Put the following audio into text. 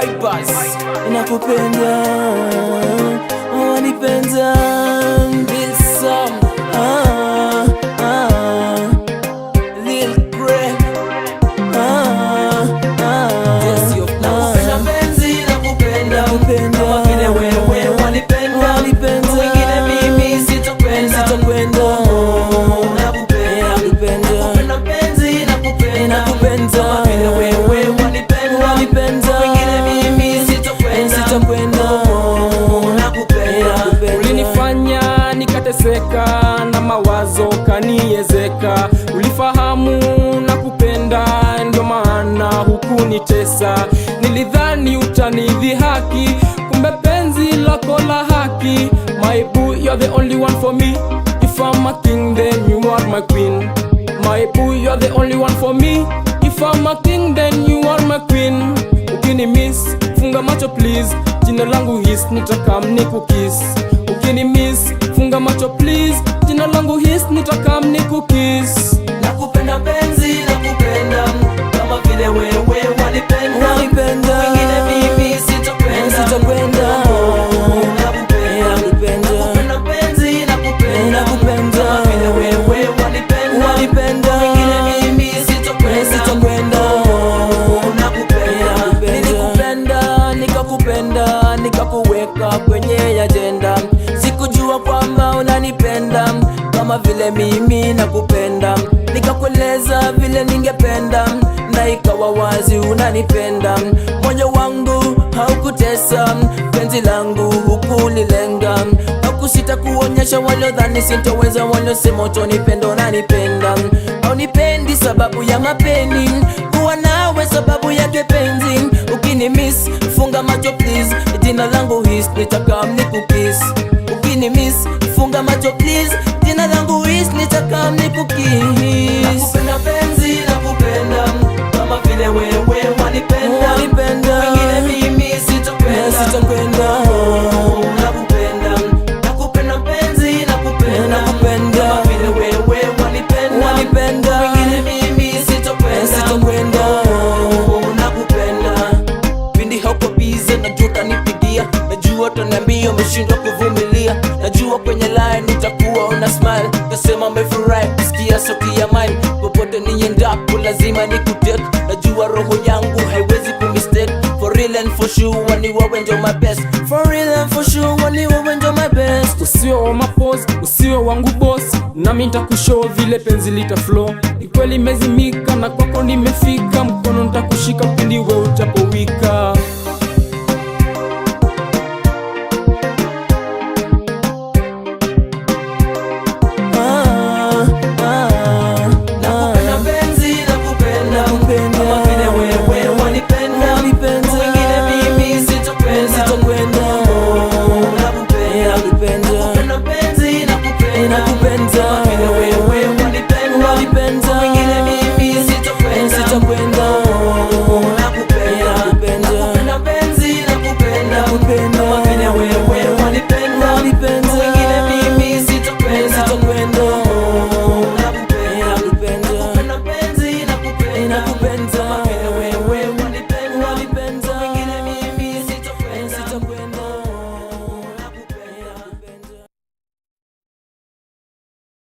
Vipers. Nakupenda, wanipenda Lil Sam, Lil Greg, Jesse of nakupenda penzi, nakupenda kama vile wewe wanipenda, mwingine mimi sitokwenda. Nakupenda penzi, nakupenda Kama vile wewe wanipenda, mwingine mimi sitokwenda. Ulinifanya nikateseka na mawazo kaniezeka, ulifahamu na kupenda, ndio maana hukunitesa. Nilidhani utanidhihaki, kumbe penzi lako la haki. My boo, you're the only one for me. If I'm a king then you are my queen. My boo, you're the only one for me. If I'm a king then you are my queen. Ukini miss, funga macho please, jina langu his nitakam nikukiss. Ukini miss, funga macho please, jina langu his nitakam nikukiss. Nakupenda penzi, nakupenda kama vile wewe wanipenda, mwingine mimi sitokwenda. Nakupenda penzi, nakupenda kama vile wewe wanipenda, mwingine mimi sitokwenda. Nilikupenda, nikakupenda, nikakuweka kwenye agenda. Sikujua kwamba unanipenda kama vile mimi nakupenda. Nikakueleza vile ningependa na ikawa wazi unanipenda. Moyo wangu haukutesa, penzi langu hukulilenga. Hakusita kuonyesha waliodhani sintoweza, waliosema utonipenda unanipenda. Haunipendi sababu ya mapeni, kuwa nawe sababu yake penzi. Ukini miss, funga macho please, jina langu his nitakam nikukiss. Ukini miss, funga macho please, jina langu his nitakam nikukiss. Nakupenda penzi, nakupenda kama vile wewe wanipenda, mwingine mimi sitokwenda. Nakupenda penzi, nakupenda kama vile wewe wanipenda, mwingine mimi sitokwenda. Pindi hauko busy, najua utanipigia, najua utaniambia umeshindwa kuvumilia. Najua kwenye line utakuwa una smile, kasema umefurahi kusikia sauti ya mine. Popote niendapo lazima nikudate, najua roho yangu haiwezi kumistake. For real and for sure ni wewe ndio my best. For real and for sure ni wewe ndio my best. Usio wa mapose, usio wangu boss, nami nitakushow vile penzi lita flow. Ni kweli mezimika na kwako nimefika, mkono nitakushika pindi wewe utapowika.